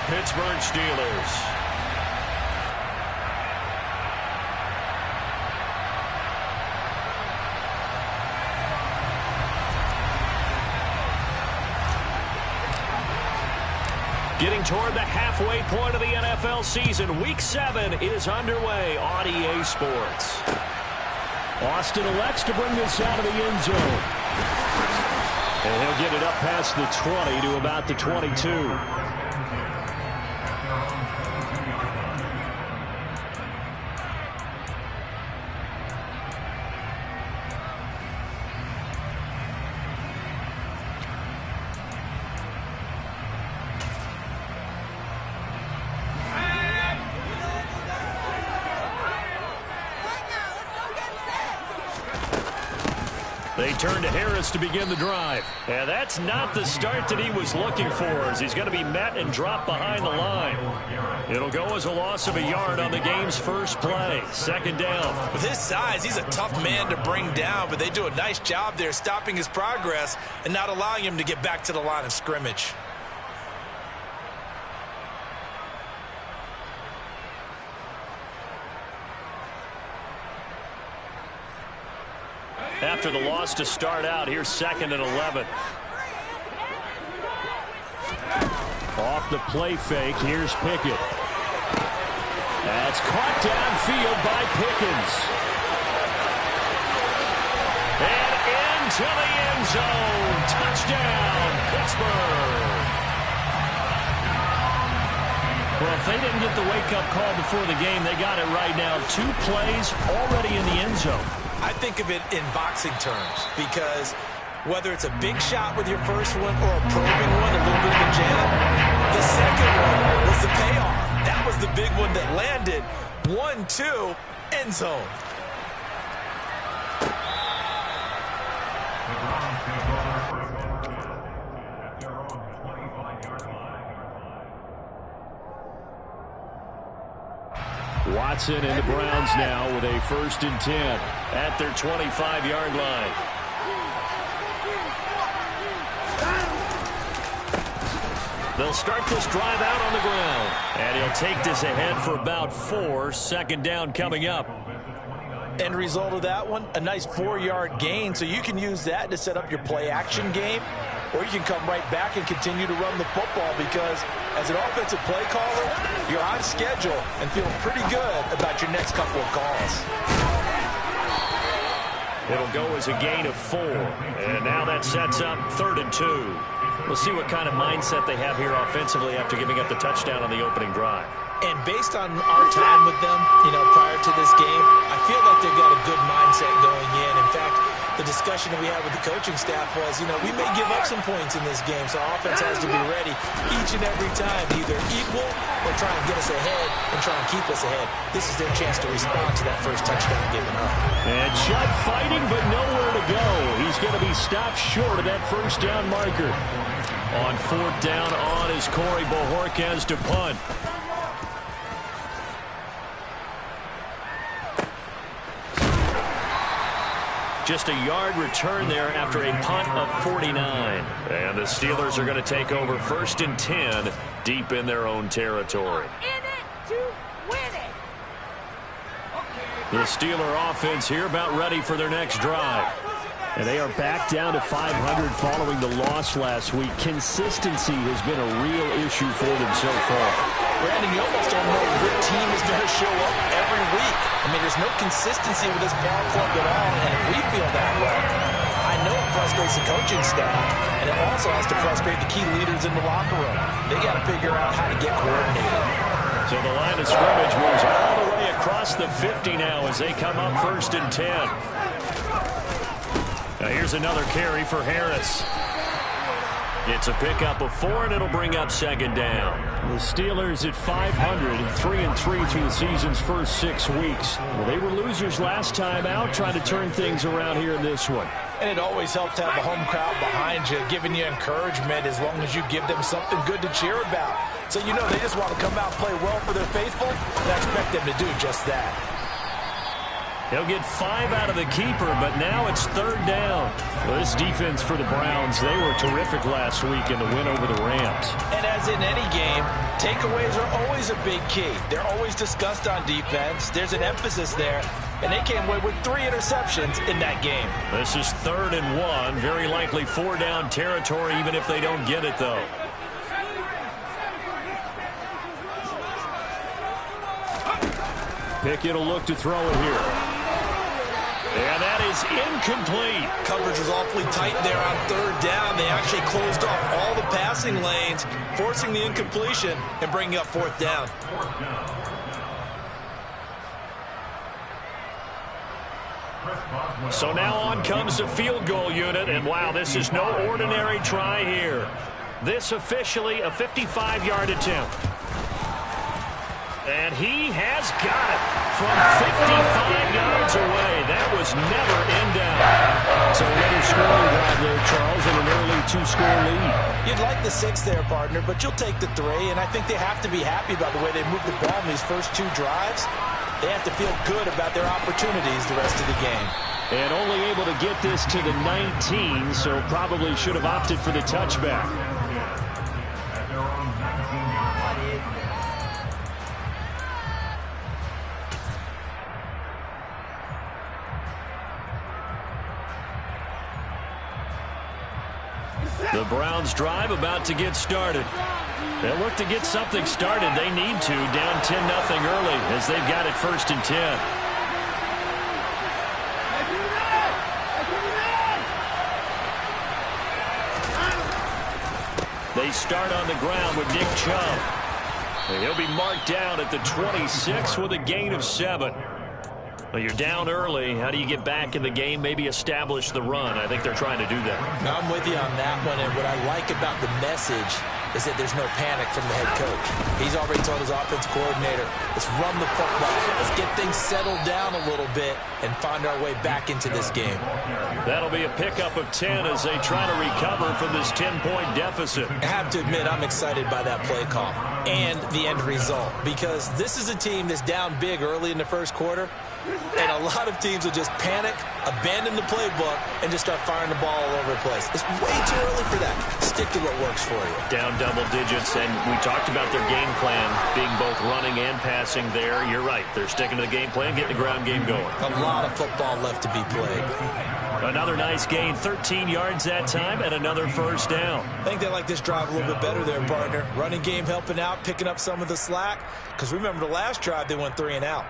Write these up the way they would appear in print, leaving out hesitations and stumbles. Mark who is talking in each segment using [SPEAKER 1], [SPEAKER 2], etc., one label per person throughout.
[SPEAKER 1] Pittsburgh Steelers. Getting toward the halfway point of the NFL season. Week 7 is underway on EA Sports. Austin elects to bring this out of the end zone. And he'll get it up past the 20 to about the 22. They turn to Harris to begin the drive. And that's not the start that he was looking for, as he's going to be met and dropped behind the line. It'll go as a loss of a yard on the game's first play. Second down.
[SPEAKER 2] With his size, he's a tough man to bring down, but they do a nice job there stopping his progress and not allowing him to get back to the line of scrimmage.
[SPEAKER 1] After the loss to start out, here's 2nd and 11. Off the play fake, here's Pickett. That's caught downfield by Pickens. And into the end zone. Touchdown, Pittsburgh. Well, if they didn't get the wake-up call before the game, they got it right now. 2 plays already in the end zone.
[SPEAKER 2] I think of it in boxing terms, because whether it's a big shot with your first one or a probing one, a little bit of a jab, the second one was the payoff. That was the big one that landed. 1-2, end zone.
[SPEAKER 1] Watson and the Browns now with a 1st and 10 at their 25-yard line. They'll start this drive out on the ground. And he'll take this ahead for about 4. Second down coming up.
[SPEAKER 2] End result of that one, a nice 4-yard gain. So you can use that to set up your play-action game, or you can come right back and continue to run the football, because as an offensive play caller, you're on schedule and feeling pretty good about your next couple of calls.
[SPEAKER 1] It'll go as a gain of 4. And now that sets up 3rd and 2. We'll see what kind of mindset they have here offensively after giving up the touchdown on the opening drive.
[SPEAKER 2] And based on our time with them, prior to this game, I feel like they've got a good mindset going in. In fact, the discussion that we had with the coaching staff was, we may give up some points in this game, so our offense has to be ready each and every time to either equal or try and get us ahead and try and keep us ahead. This is their chance to respond to that first touchdown given up.
[SPEAKER 1] And Chubb fighting, but nowhere to go. He's going to be stopped short of that first down marker. On 4th down on is Corey Bojorquez to punt. Just a yard return there after a punt of 49. And the Steelers are going to take over 1st and 10 deep in their own territory. The Steeler offense here about ready for their next drive. And they are back down to 500 following the loss last week. Consistency has been a real issue for them so far.
[SPEAKER 2] Brandon, you almost don't know what team is going to show up every week. I mean, there's no consistency with this ball club at all, and if we feel that way, I know it frustrates the coaching staff, and it also has to frustrate the key leaders in the locker room. They got to figure out how to get coordinated.
[SPEAKER 1] So the line of scrimmage moves all the way across the 50 now as they come up 1st and 10. Now here's another carry for Harris. It's a pickup of 4, and it'll bring up 2nd down. The Steelers at 500, 3-3 through the season's first 6 weeks. Well, they were losers last time out, trying to turn things around here in this one.
[SPEAKER 2] And it always helps to have the home crowd behind you, giving you encouragement as long as you give them something good to cheer about. So they just want to come out and play well for their faithful, and I expect them to do just that.
[SPEAKER 1] He'll get 5 out of the keeper, but now it's 3rd down. Well, this defense for the Browns, they were terrific last week in the win over the Rams.
[SPEAKER 2] And as in any game, takeaways are always a big key. They're always discussed on defense. There's an emphasis there, and they came away with 3 interceptions in that game.
[SPEAKER 1] This is 3rd and 1, very likely 4-down territory, even if they don't get it, though. Pickett will look to throw it here. And that is incomplete.
[SPEAKER 2] Coverage was awfully tight there on 3rd down. They actually closed off all the passing lanes, forcing the incompletion and bringing up 4th down.
[SPEAKER 1] So now on comes the field goal unit, and wow, this is no ordinary try here. This officially a 55-yard attempt. And he has got it from 55 yards away. That was never in doubt. So another scoring drive there, Charles, and an early 2-score lead.
[SPEAKER 2] You'd like the 6 there, partner, but you'll take the 3, and I think they have to be happy about the way they moved the ball in these first 2 drives. They have to feel good about their opportunities the rest of the game.
[SPEAKER 1] And only able to get this to the 19, so probably should have opted for the touchback. The Browns drive about to get started. They'll look to get something started. They need to, down 10-0 early as they've got it 1st and 10. They start on the ground with Nick Chubb. And he'll be marked down at the 26 with a gain of 7. Well, you're down early. How do you get back in the game? Maybe establish the run. I think they're trying to do that.
[SPEAKER 2] Now, I'm with you on that one, and what I like about the message is that there's no panic from the head coach. He's already told his offense coordinator, let's run the football. Let's get things settled down a little bit and find our way back into this game.
[SPEAKER 1] That'll be a pickup of 10 as they try to recover from this 10-point deficit.
[SPEAKER 2] I have to admit, I'm excited by that play call and the end result, because this is a team that's down big early in the first quarter, and a lot of teams will just panic, abandon the playbook, and just start firing the ball all over the place. It's way too early for that. Stick to what works for you.
[SPEAKER 1] Down double digits, and we talked about their game plan being both running and passing there. You're right. They're sticking to the game plan, getting the ground game going.
[SPEAKER 2] A lot of football left to be played.
[SPEAKER 1] Another nice gain, 13 yards that time, and another 1st down.
[SPEAKER 2] I think they like this drive a little bit better there, partner. Running game helping out, picking up some of the slack. Because remember the last drive, they went 3 and out.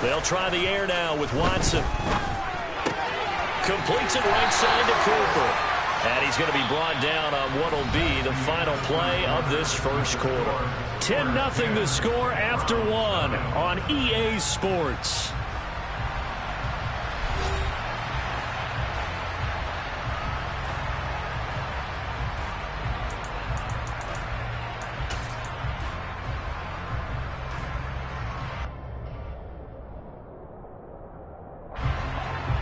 [SPEAKER 1] They'll try the air now with Watson. Completes it right side to Cooper. And he's going to be brought down on what will be the final play of this first quarter. 10-0 the score after 1 on EA Sports.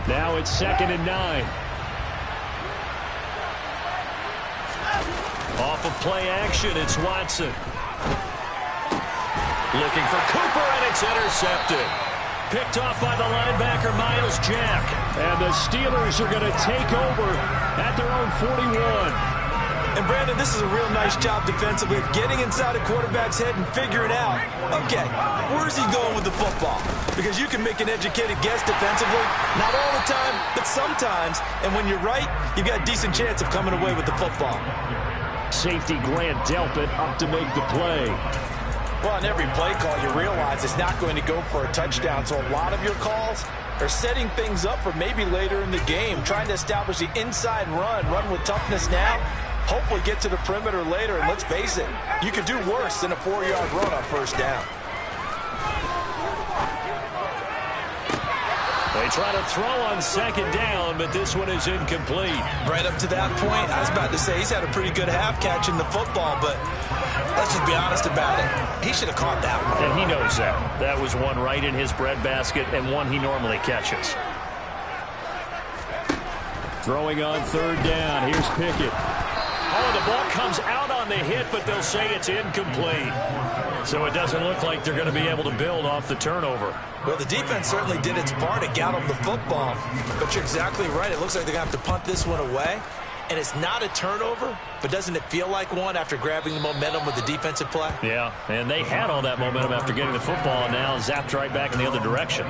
[SPEAKER 1] Now it's 2nd and 9. Off of play action, it's Watson. Looking for Cooper, and it's intercepted. Picked off by the linebacker, Myles Jack. And the Steelers are going to take over at their own 41.
[SPEAKER 2] And, Brandon, this is a real nice job defensively of getting inside a quarterback's head and figuring out, okay, where's he going with the football? Because you can make an educated guess defensively, not all the time, but sometimes. And when you're right, you've got a decent chance of coming away with the football.
[SPEAKER 1] Safety Grant Delpit up to make the play.
[SPEAKER 2] Well, on every play call, you realize it's not going to go for a touchdown. So a lot of your calls are setting things up for maybe later in the game, trying to establish the inside run with toughness now. Hopefully get to the perimeter later, and let's face it, you could do worse than a 4-yard run on 1st down.
[SPEAKER 1] They try to throw on second down, but this one is incomplete.
[SPEAKER 2] Right up to that point, I was about to say he's had a pretty good half catching the football, but let's just be honest about it. He should have caught that one.
[SPEAKER 1] And he knows that. That was one right in his breadbasket and one he normally catches. Throwing on third down. Here's Pickett. Oh, the ball comes out on the hit, but they'll say it's incomplete. So it doesn't look like they're going to be able to build off the turnover.
[SPEAKER 2] Well, the defense certainly did its part to get them the football. But you're exactly right. It looks like they're going to have to punt this one away. And it's not a turnover, but doesn't it feel like one after grabbing the momentum with the defensive play?
[SPEAKER 1] Yeah, and they had all that momentum after getting the football, and now zapped right back in the other direction.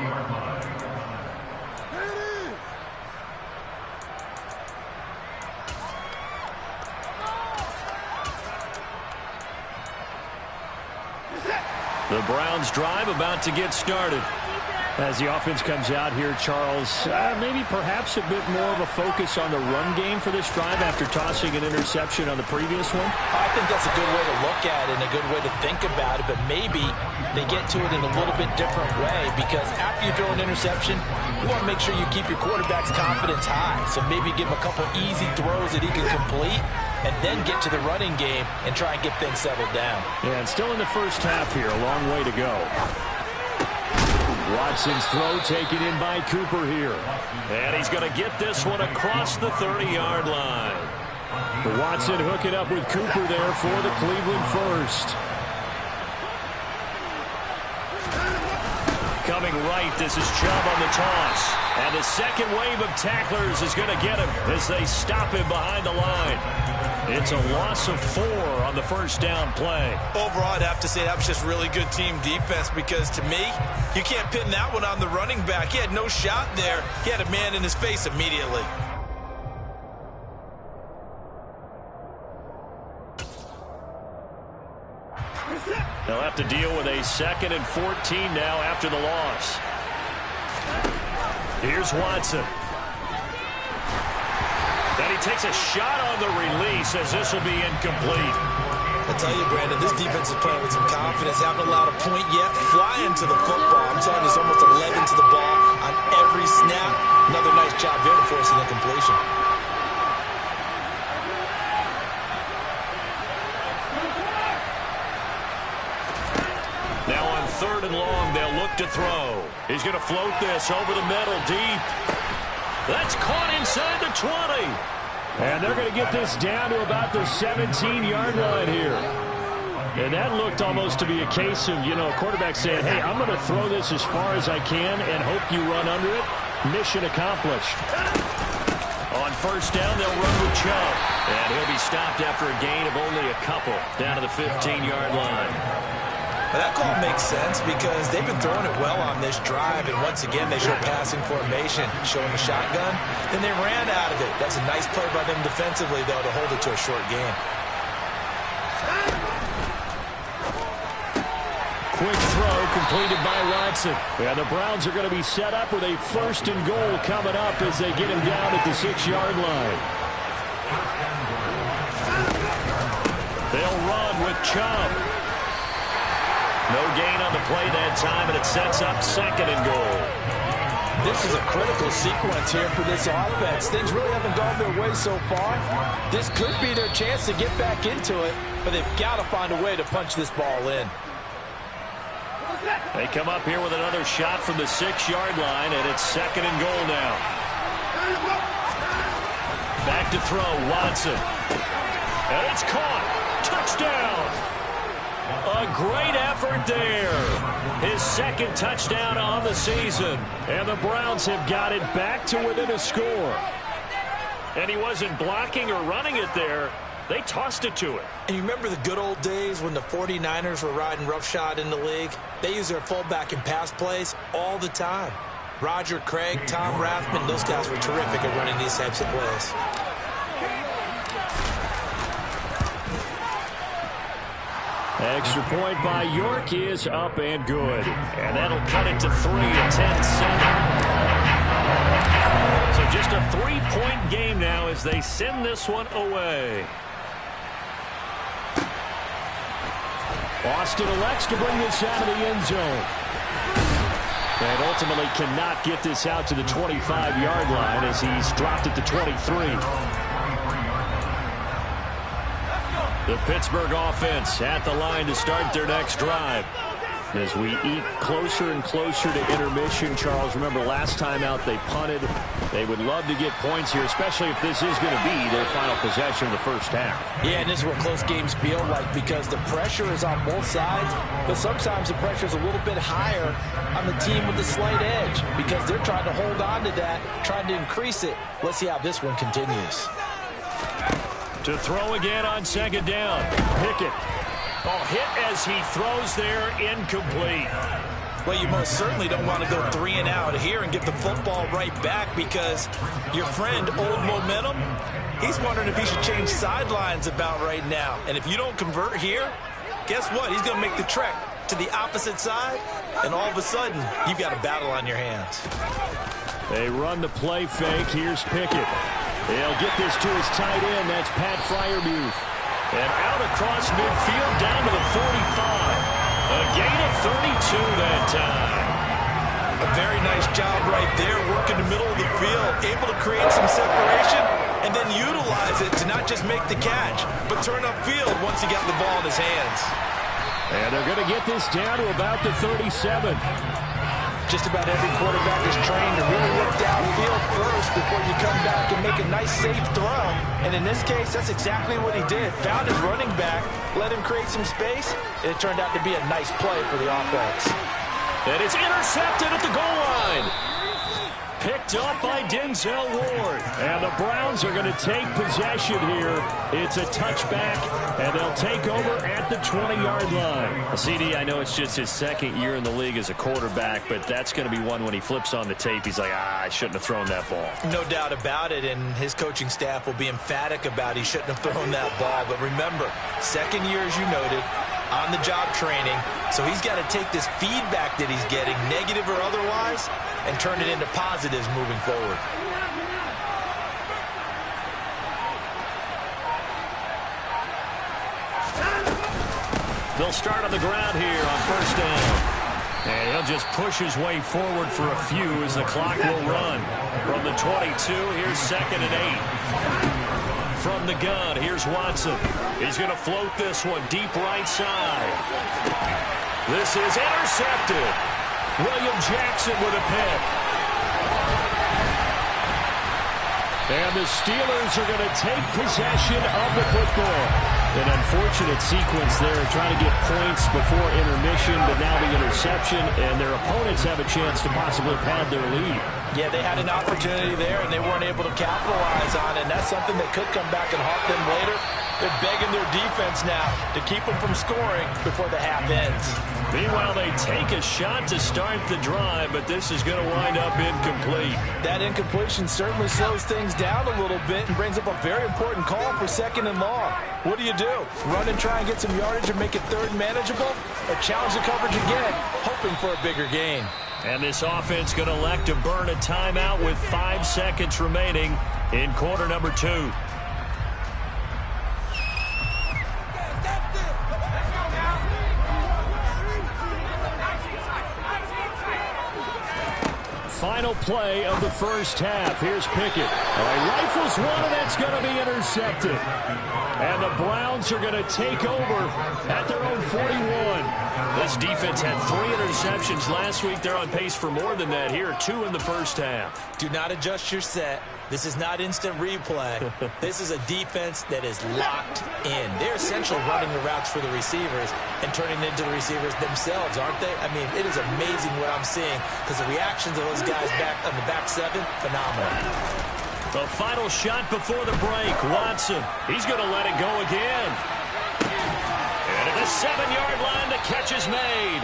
[SPEAKER 1] The Browns drive about to get started. As the offense comes out here, Charles, maybe perhaps a bit more of a focus on the run game for this drive after tossing an interception on the previous one?
[SPEAKER 2] I think that's a good way to look at it and a good way to think about it, but maybe they get to it in a little bit different way because after you throw an interception, you want to make sure you keep your quarterback's confidence high. So maybe give him a couple easy throws that he can complete and then get to the running game and try and get things settled down.
[SPEAKER 1] Yeah, and still in the first half here, a long way to go. Watson's throw taken in by Cooper here. And he's going to get this one across the 30-yard line. Watson hooking up with Cooper there for the Cleveland first. Coming right, this is Chubb on the toss. And the second wave of tacklers is going to get him as they stop him behind the line. It's a loss of 4 on the first down play.
[SPEAKER 2] Overall, I'd have to say that was just really good team defense because to me, you can't pin that one on the running back. He had no shot there. He had a man in his face immediately.
[SPEAKER 1] They'll have to deal with a 2nd and 14 now after the loss. Here's Watson. Then he takes a shot on the release as this will be incomplete.
[SPEAKER 2] I tell you, Brandon, this defense is playing with some confidence. Haven't allowed a point yet. Flying to the football. I'm telling you, it's almost 11 to the ball on every snap. Another nice job there to force an incompletion.
[SPEAKER 1] Now on 3rd and long, they'll look to throw. He's going to float this over the middle deep. That's caught inside the 20. And they're going to get this down to about the 17-yard line here. And that looked almost to be a case of, a quarterback saying, hey, I'm going to throw this as far as I can and hope you run under it. Mission accomplished. On first down, they'll run with Chubb. And he'll be stopped after a gain of only a couple down to the 15-yard line.
[SPEAKER 2] Well, that call makes sense because they've been throwing it well on this drive, and once again they show passing formation, showing the shotgun. Then they ran out of it. That's a nice play by them defensively, though, to hold it to a short game.
[SPEAKER 1] Quick throw completed by Watson. Yeah, the Browns are going to be set up with a 1st and goal coming up as they get him down at the 6-yard line. They'll run with Chubb. No gain on the play that time, and it sets up 2nd and goal.
[SPEAKER 2] This is a critical sequence here for this offense. Things really haven't gone their way so far. This could be their chance to get back into it, but they've got to find a way to punch this ball in.
[SPEAKER 1] They come up here with another shot from the 6-yard line, and it's 2nd and goal now. Back to throw, Watson. And it's caught. Touchdown. A great effort there. His 2nd touchdown on the season. And the Browns have got it back to within a score. And he wasn't blocking or running it there. They tossed it to him.
[SPEAKER 2] And you remember the good old days when the 49ers were riding roughshod in the league? They use their fullback in pass plays all the time. Roger Craig, Tom Rathman, those guys were terrific at running these types of plays.
[SPEAKER 1] Extra point by York is up and good. And that'll cut it to 3 at 10-7. So just a 3-point game now as they send this one away. Austin elects to bring this out of the end zone. And ultimately cannot get this out to the 25-yard line as he's dropped at the 23. The Pittsburgh offense at the line to start their next drive. As we eat closer and closer to intermission, Charles, remember last time out they punted. They would love to get points here, especially if this is going to be their final possession of the first half.
[SPEAKER 2] Yeah, and this is what close games feel like because the pressure is on both sides, but sometimes the pressure is a little bit higher on the team with the slight edge because they're trying to hold on to that, trying to increase it. Let's see how this one continues.
[SPEAKER 1] To throw again on second down. Pickett. Oh, hit as he throws there, incomplete.
[SPEAKER 2] Well, you most certainly don't want to go 3 and out here and give the football right back because your friend, Old Momentum, he's wondering if he should change sidelines about right now. And if you don't convert here, guess what? He's going to make the trek to the opposite side, and all of a sudden, you've got a battle on your hands.
[SPEAKER 1] They run the play fake. Here's Pickett. They'll get this to his tight end. That's Pat Freiermuth. And out across midfield down to the 45. A gain of 32 that time.
[SPEAKER 2] A very nice job right there, working the middle of the field, able to create some separation, and then utilize it to not just make the catch, but turn upfield once he got the ball in his hands.
[SPEAKER 1] And they're going to get this down to about the 37.
[SPEAKER 2] Just about every quarterback is trained to really look downfield first before you come back and make a nice, safe throw. And in this case, that's exactly what he did. Found his running back, let him create some space, and it turned out to be a nice play for the offense.
[SPEAKER 1] And it's intercepted at the goal line. Picked up by Denzel Ward. And the Browns are going to take possession here. It's a touchback, and they'll take over at the 20-yard line.
[SPEAKER 3] CD, I know it's just his second year in the league as a quarterback, but that's going to be one when he flips on the tape. He's like, I shouldn't have thrown that ball.
[SPEAKER 2] No doubt about it, and his coaching staff will be emphatic about he shouldn't have thrown that ball. But remember, second year, as you noted, on-the-job training, so he's got to take this feedback that he's getting, negative or otherwise, and turn it into positives moving forward.
[SPEAKER 1] They'll start on the ground here on first down. And he'll just push his way forward for a few as the clock will run. From the 22, here's 2nd and 8. From the gun, here's Watson. He's going to float this one deep right side. This is intercepted. William Jackson with a pick. And the Steelers are going to take possession of the football. An unfortunate sequence there, trying to get points before intermission, but now the interception, and their opponents have a chance to possibly pad their lead.
[SPEAKER 2] Yeah, they had an opportunity there, and they weren't able to capitalize on it, and that's something that could come back and haunt them later. They're begging their defense now to keep them from scoring before the half ends.
[SPEAKER 1] Meanwhile, they take a shot to start the drive, but this is going to wind up incomplete.
[SPEAKER 2] That incompletion certainly slows things down a little bit and brings up a very important call for 2nd and long. What do? Run and try and get some yardage and make it third manageable? Or challenge the coverage again, hoping for a bigger gain?
[SPEAKER 1] And this offense going to elect to burn a timeout with 5 seconds remaining in quarter number 2. Final play of the first half. Here's Pickett. Rifles one, and that's going to be intercepted. And the Browns are going to take over at their own 41. This defense had 3 interceptions last week. They're on pace for more than that here. 2 in the first half.
[SPEAKER 2] Do not adjust your set. This is not instant replay. This is a defense that is locked in. They're essentially running the routes for the receivers and turning it into the receivers themselves, aren't they? I mean, it is amazing what I'm seeing because the reactions of those guys back on the back 7, phenomenal.
[SPEAKER 1] The final shot before the break. Watson, he's going to let it go again. And at the 7-yard line, the catch is made.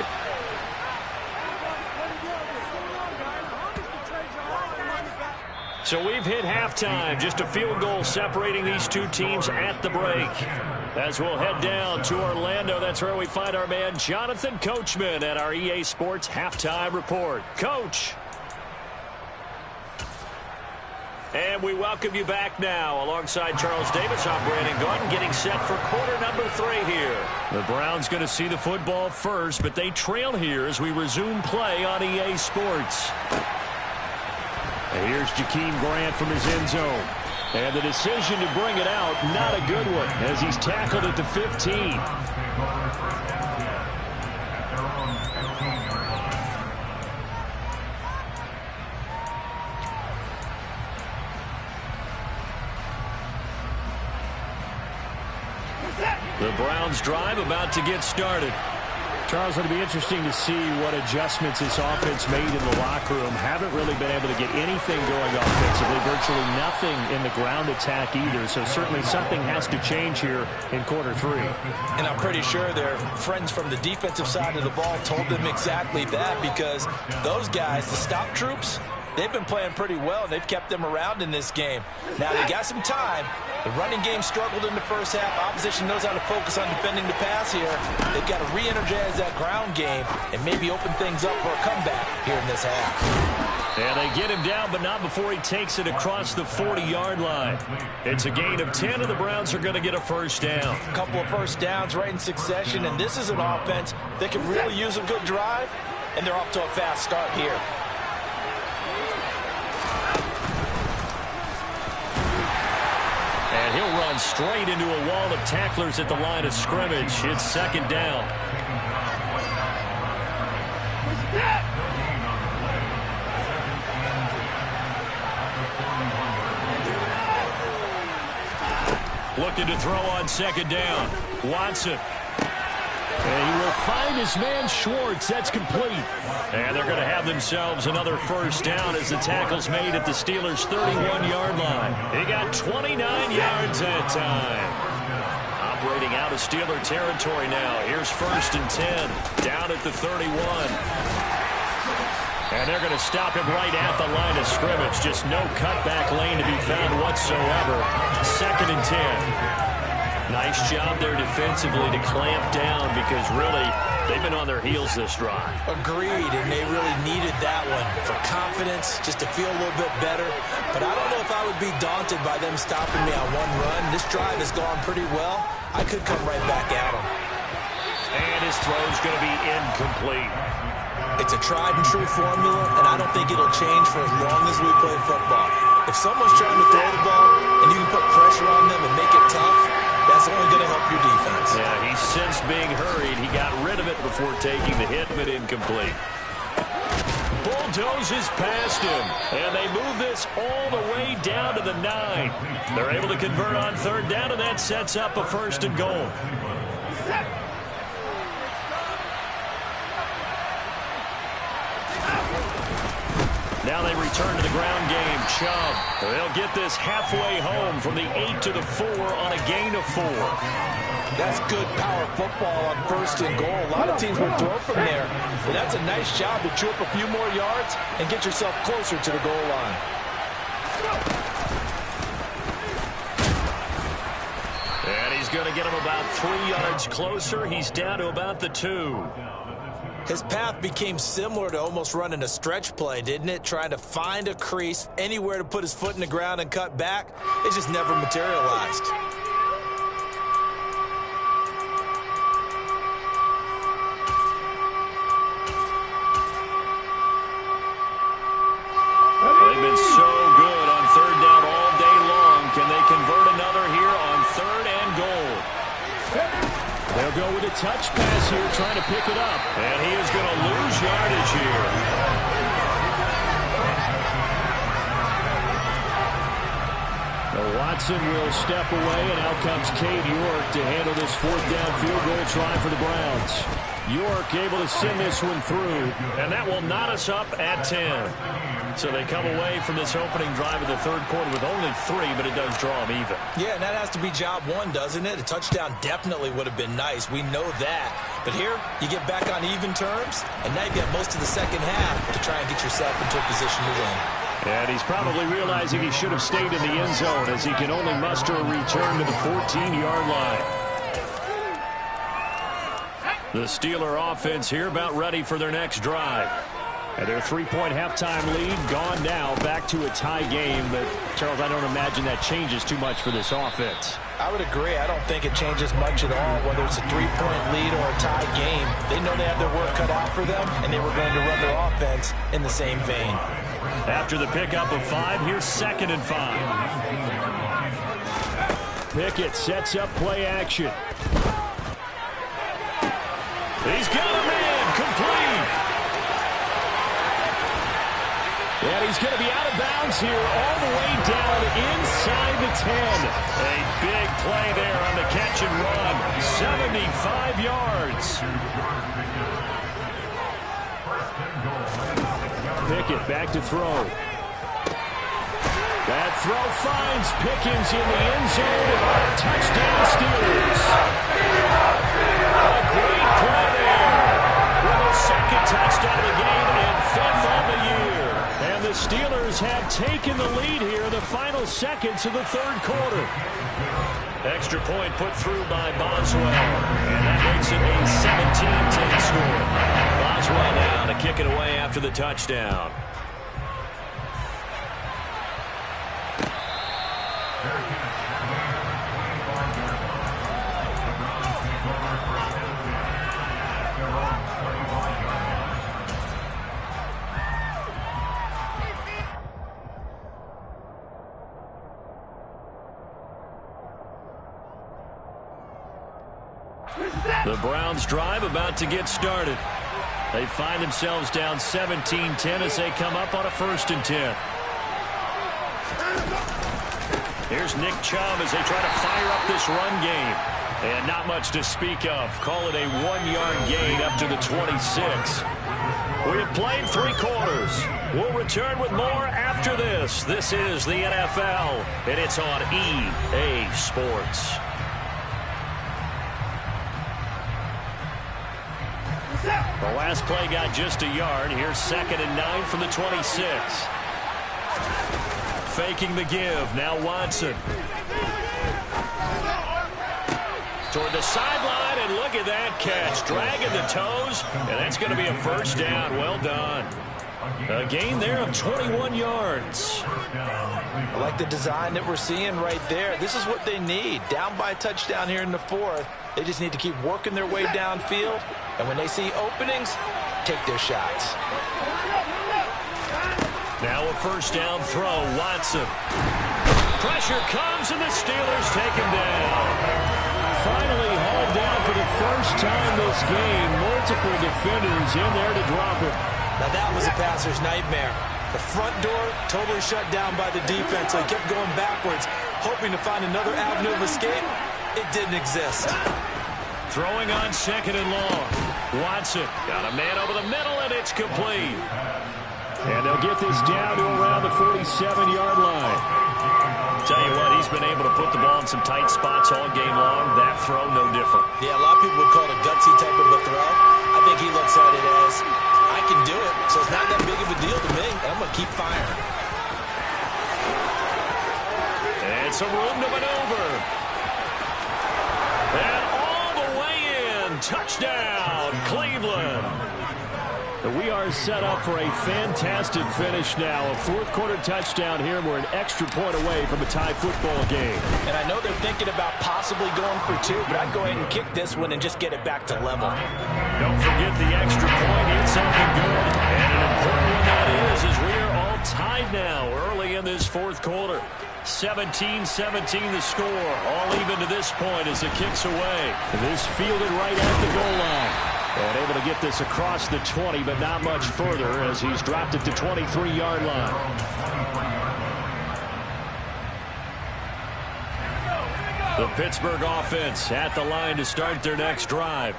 [SPEAKER 1] So we've hit halftime. Just a field goal separating these two teams at the break. As we'll head down to Orlando, that's where we find our man Jonathan Coachman at our EA Sports Halftime Report. Coach. And we welcome you back now. Alongside Charles Davis, I'm Brandon Gordon, getting set for quarter number 3 here. The Browns going to see the football first, but they trail here as we resume play on EA Sports. And here's Jakeem Grant from his end zone. And the decision to bring it out, not a good one, as he's tackled at the 15. The Browns drive about to get started. Charles, it'll be interesting to see what adjustments this offense made in the locker room. Haven't really been able to get anything going offensively. Virtually nothing in the ground attack either. So certainly something has to change here in quarter 3.
[SPEAKER 2] And I'm pretty sure their friends from the defensive side of the ball told them exactly that, because those guys, the stop troops, they've been playing pretty well, and they've kept them around in this game. Now, they got some time. The running game struggled in the first half. Opposition knows how to focus on defending the pass here. They've got to re-energize that ground game and maybe open things up for a comeback here in this half.
[SPEAKER 1] And they get him down, but not before he takes it across the 40-yard line. It's a gain of 10, and the Browns are going to get a first down.
[SPEAKER 2] A couple of first downs right in succession, and this is an offense that can really use a good drive, and they're off to a fast start here.
[SPEAKER 1] And he'll run straight into a wall of tacklers at the line of scrimmage. It's second down. Looking to throw on second down. Watson. And he will find his man Schwartz. That's complete. And they're going to have themselves another first down as the tackle's made at the Steelers' 31-yard line. He got 29 yards that time. Operating out of Steeler territory now. Here's first and 10. Down at the 31. And they're going to stop him right at the line of scrimmage. Just no cutback lane to be found whatsoever. Second and 10. Nice job there defensively to clamp down, because really they've been on their heels this drive.
[SPEAKER 2] Agreed, and they really needed that one for confidence, just to feel a little bit better. But I don't know if I would be daunted by them stopping me on one run. This drive has gone pretty well. I could come right back at them.
[SPEAKER 1] And his throw's going to be incomplete.
[SPEAKER 2] It's a tried and true formula, and I don't think it'll change for as long as we play football. If someone's trying to throw the ball and you can put pressure on them and make it tough, that's only going to help your defense.
[SPEAKER 1] Yeah, he's since being hurried. He got rid of it before taking the hit, but incomplete. Bulldozes past him, and they move this all the way down to the 9. They're able to convert on third down, and that sets up a first and goal. Now they return to the ground game. Chubb. They'll get this halfway home from the 8 to the 4 on a gain of 4.
[SPEAKER 2] That's good power football on first and goal. A lot of teams will throw from there. But that's a nice job to chew up a few more yards and get yourself closer to the goal line.
[SPEAKER 1] And he's going to get him about 3 yards closer. He's down to about the 2.
[SPEAKER 2] His path became similar to almost running a stretch play, didn't it? Trying to find a crease, anywhere to put his foot in the ground and cut back. It just never materialized.
[SPEAKER 1] They've been so good on third down all day long. Can they convert another here on third and goal? They'll go with a touch pass here, trying to pick it up. And he is going to lose yardage here. Watson will step away, and out comes Cade York to handle this fourth down field goal try for the Browns. York able to send this one through, and that will knot us up at 10. So they come away from this opening drive of the third quarter with only 3, but it does draw them even.
[SPEAKER 2] Yeah, and that has to be job one, doesn't it? A touchdown definitely would have been nice. We know that. But here, you get back on even terms, and now you've got most of the second half to try and get yourself into a position to win.
[SPEAKER 1] And he's probably realizing he should have stayed in the end zone, as he can only muster a return to the 14-yard line. The Steeler offense here about ready for their next drive. And their 3-point halftime lead gone now, back to a tie game. But, Charles, I don't imagine that changes too much for this offense.
[SPEAKER 2] I would agree. I don't think it changes much at all, whether it's a 3-point lead or a tie game. They know they have their work cut out for them, and they were going to run their offense in the same vein.
[SPEAKER 1] After the pickup of 5, here's 2nd and 5. Pickett sets up play action. He's got a man, complete. And he's going to be out of bounds here all the way down inside the 10. A big play there on the catch and run. 75 yards. Pickett back to throw. That throw finds Pickens in the end zone. Touchdown Steelers. A great play there. With a 2nd touchdown of the game and 5th on the year. And the Steelers have taken the lead here in the final seconds of the 3rd quarter. Extra point put through by Boswell. And that makes it a 17-10 score. Boswell now to kick it away after the touchdown. The Browns drive about to get started. They find themselves down 17-10 as they come up on a 1st and 10. Here's Nick Chubb as they try to fire up this run game. And not much to speak of. Call it a 1-yard gain up to the 26. We have played 3 quarters. We'll return with more after this. This is the NFL, and it's on EA Sports. The last play got just a yard. Here's 2nd and 9 from the 26. Faking the give. Now Watson. Toward the sideline, and look at that catch. Dragging the toes, and that's going to be a 1st down. Well done. A gain there of 21 yards.
[SPEAKER 2] I like the design that we're seeing right there. This is what they need. Down by a touchdown here in the 4th. They just need to keep working their way downfield. And when they see openings, take their shots.
[SPEAKER 1] Now a 1st down throw. Watson. Pressure comes, and the Steelers take him down. Finally hauled down for the 1st time this game. Multiple defenders in there to drop him.
[SPEAKER 2] Now that was a passer's nightmare. The front door totally shut down by the defense. So he kept going backwards, hoping to find another avenue of escape. It didn't exist.
[SPEAKER 1] Throwing on 2nd and long. Watson got a man over the middle, and it's complete. And they'll get this down to around the 47-yard line. Tell you what, he's been able to put the ball in some tight spots all game long. That throw, no different.
[SPEAKER 2] Yeah, a lot of people would call it a gutsy type of a throw. I think he looks at it as, I can do it, so it's not that big of a deal to me, and I'm going to keep firing.
[SPEAKER 1] And some room to maneuver. And all the way in. Touchdown, Cleveland. We are set up for a fantastic finish now. A 4th quarter touchdown here. We're an extra point away from a tie football game.
[SPEAKER 2] And I know they're thinking about possibly going for 2, but I'd go ahead and kick this one and just get it back to level.
[SPEAKER 1] Don't forget the extra point. It's something good. And an important one that is we are all tied now early in this 4th quarter. 17-17 the score. All even to this point as the kick's away. This fielded right at the goal line. And able to get this across the 20, but not much further as he's dropped it to 23-yard line. The Pittsburgh offense at the line to start their next drive.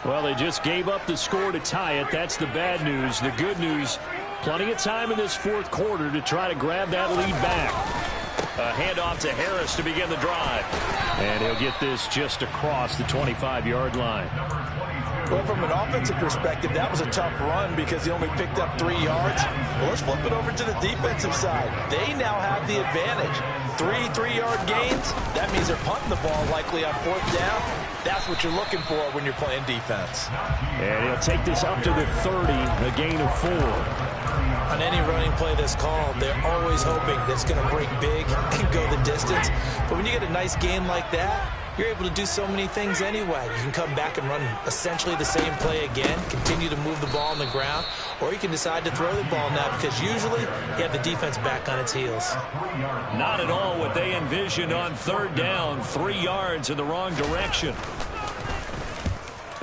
[SPEAKER 1] Well, they just gave up the score to tie it. That's the bad news. The good news, plenty of time in this 4th quarter to try to grab that lead back. A handoff to Harris to begin the drive. And he'll get this just across the 25-yard line.
[SPEAKER 2] Well, from an offensive perspective, that was a tough run because he only picked up 3 yards. Well, let's flip it over to the defensive side. They now have the advantage. 3-3-yard gains, that means they're punting the ball likely on 4th down. That's what you're looking for when you're playing defense.
[SPEAKER 1] And he'll take this up to the 30, a gain of 4.
[SPEAKER 2] On any running play that's called, they're always hoping that it's going to break big and go the distance. But when you get a nice gain like that, you're able to do so many things anyway. You can come back and run essentially the same play again, continue to move the ball on the ground, or you can decide to throw the ball now because usually you have the defense back on its heels.
[SPEAKER 1] Not at all what they envisioned on 3rd down, 3 yards in the wrong direction.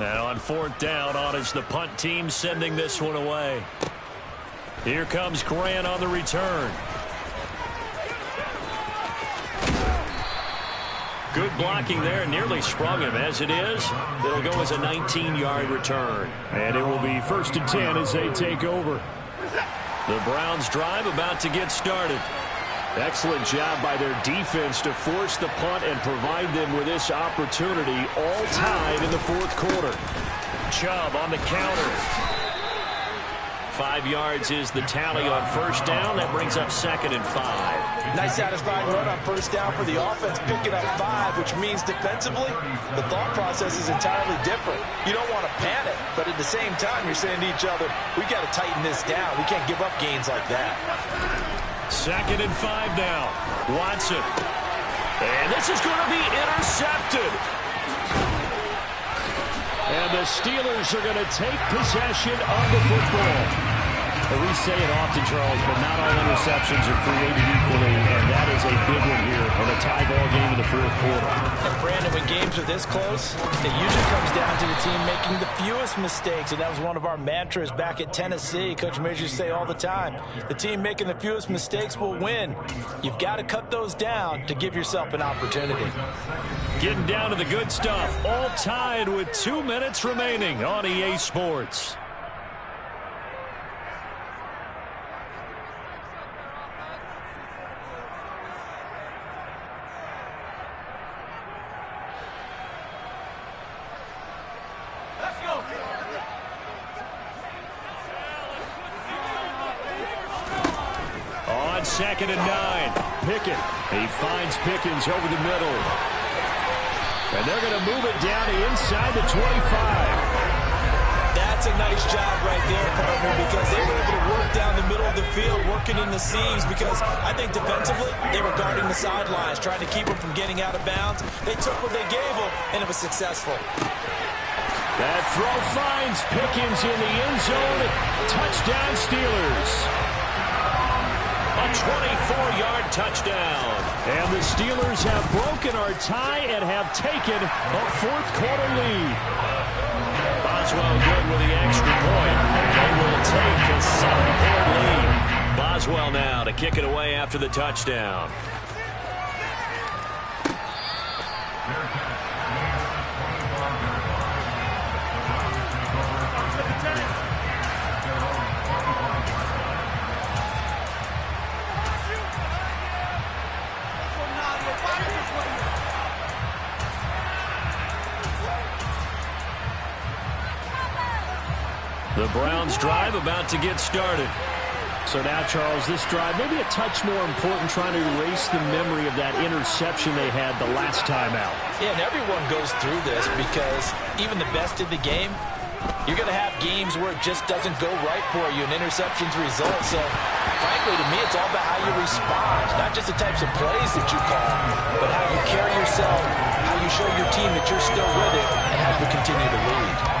[SPEAKER 1] And on 4th down, on is the punt team sending this one away. Here comes Grant on the return. Good blocking there, nearly sprung him. As it is, it'll go as a 19-yard return. And it will be 1st and 10 as they take over. The Browns drive about to get started. Excellent job by their defense to force the punt and provide them with this opportunity, all tied in the 4th quarter. Chubb on the counter. 5 yards is the tally on 1st down. That brings up 2nd and 5.
[SPEAKER 2] Nice satisfying run on 1st down for the offense, picking up 5, which means defensively, the thought process is entirely different. You don't want to panic, but at the same time, you're saying to each other, we got to tighten this down. We can't give up gains like that.
[SPEAKER 1] 2nd and 5 now. Watson. And this is going to be intercepted. And the Steelers are going to take possession of the football. We say it often, Charles, but not all interceptions are created equally, and that is a big one here in a tie ball game in the 4th quarter.
[SPEAKER 2] And, Brandon, when games are this close, it usually comes down to the team making the fewest mistakes, and that was one of our mantras back at Tennessee. Coach Major used to say all the time, the team making the fewest mistakes will win. You've got to cut those down to give yourself an opportunity.
[SPEAKER 1] Getting down to the good stuff, all tied with 2 minutes remaining on EA Sports. On 2nd and 9, Pickett. He finds Pickens over the middle. And they're going to move it down to inside the 25.
[SPEAKER 2] That's a nice job right there, partner, because they were able to work down the middle of the field, working in the seams, because I think defensively, they were guarding the sidelines, trying to keep them from getting out of bounds. They took what they gave them, and it was successful.
[SPEAKER 1] That throw finds Pickens in the end zone. Touchdown, Steelers. A 24-yard touchdown. And the Steelers have broken our tie and have taken a 4th quarter lead. Boswell good with the extra point. They will take a 7-point lead. Boswell now to kick it away after the touchdown. The Browns drive about to get started. So now, Charles, this drive maybe a touch more important, trying to erase the memory of that interception they had the last time out.
[SPEAKER 2] Yeah, and everyone goes through this because even the best in the game, you're going to have games where it just doesn't go right for you, and interceptions result. So, frankly, to me, it's all about how you respond, not just the types of plays that you call, but how you carry yourself, how you show your team that you're still with it, and how you continue to lead.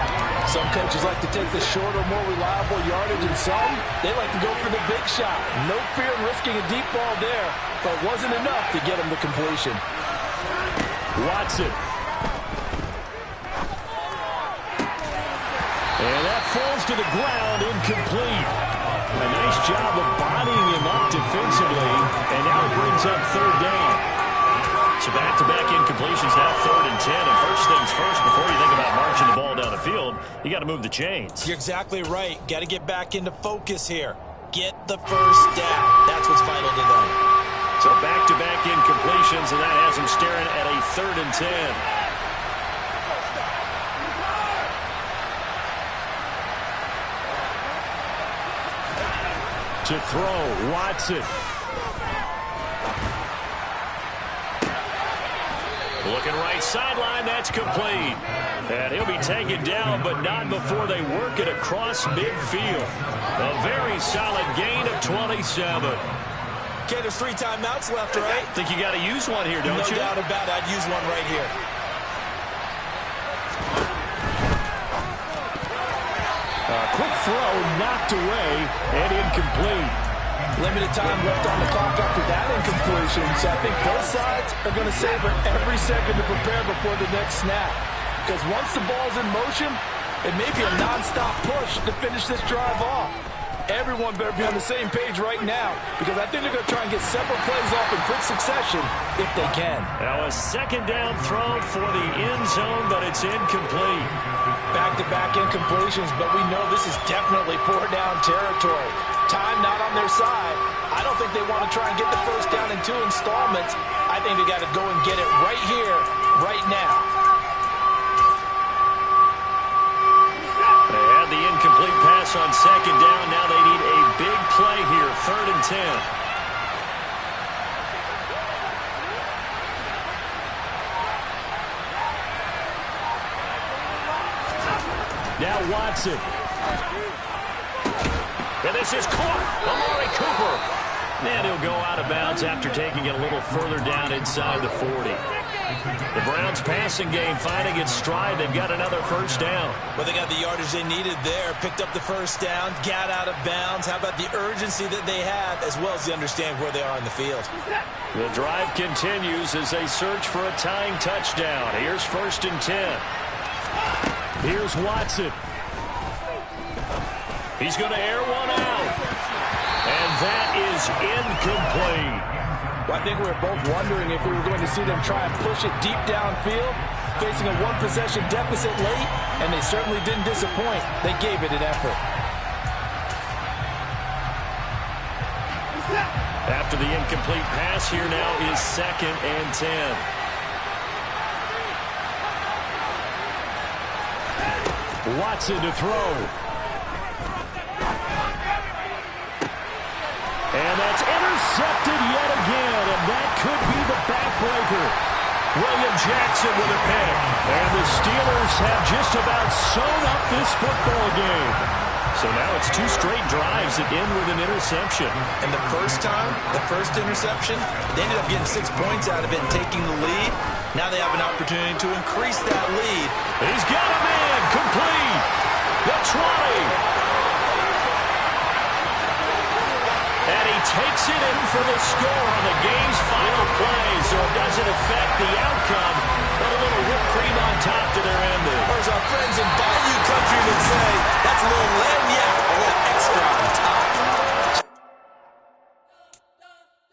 [SPEAKER 2] Some coaches like to take the shorter, more reliable yardage, and some, they like to go for the big shot. No fear in risking a deep ball there, but it wasn't enough to get him to completion.
[SPEAKER 1] Watson. And that falls to the ground, incomplete. A nice job of bodying him up defensively, and now it brings up 3rd down. So back-to-back incompletions, now 3rd and 10. And first things first, before you think about marching the ball down the field, you got to move the chains.
[SPEAKER 2] You're exactly right. Got to get back into focus here. Get the first down. That's what's vital to them.
[SPEAKER 1] So back-to-back incompletions, and that has them staring at a 3rd and 10. To throw, Watson. Looking right sideline, that's complete. And he'll be taken down, but not before they work it across midfield. A very solid gain of 27.
[SPEAKER 2] Okay, there's 3 timeouts left, right?
[SPEAKER 1] I think you got to use one here, don't you?
[SPEAKER 2] No doubt about it. I'd use one right here.
[SPEAKER 1] A quick throw knocked away and incomplete.
[SPEAKER 4] Limited time left on the clock after that incompletion, so I think both sides are going to savor every second to prepare before the next snap. Because once the ball's in motion, it may be a non-stop push to finish this drive off. Everyone better be on the same page right now, because I think they're going to try and get several plays off in quick succession if they can.
[SPEAKER 1] Now a second down throw for the end zone, but it's incomplete.
[SPEAKER 4] Back-to-back incompletions, but we know this is definitely 4-down territory. Time not on their side. I don't think they want to try and get the first down in 2 installments. I think they got to go and get it right here, right now.
[SPEAKER 1] They had the incomplete pass on second down. Now they need a big play here, 3rd and 10. Now Watson. And this is caught. Amari Cooper. And he'll go out of bounds after taking it a little further down inside the 40. The Browns passing game finding its stride. They've got another first down.
[SPEAKER 2] Well, they got the yardage they needed there. Picked up the first down, got out of bounds. How about the urgency that they have, as well as they understand where they are in the field.
[SPEAKER 1] The drive continues as they search for a tying touchdown. Here's 1st and 10. Here's Watson. He's going to air one out. And that is incomplete.
[SPEAKER 4] Well, I think we were both wondering if we were going to see them try and push it deep downfield, facing a 1-possession deficit late, and they certainly didn't disappoint. They gave it an effort.
[SPEAKER 1] After the incomplete pass, here now is 2nd and 10. Watson to throw. And that's intercepted yet again, and that could be the backbreaker. William Jackson with a pick. And the Steelers have just about sewn up this football game. So now it's 2 straight drives that end with an interception.
[SPEAKER 2] And the first time, the first interception, they ended up getting 6 points out of it and taking the lead. Now they have an opportunity to increase that lead.
[SPEAKER 1] He's got him in. Complete. The 20. And he takes it in for the score on the game's final play. So it doesn't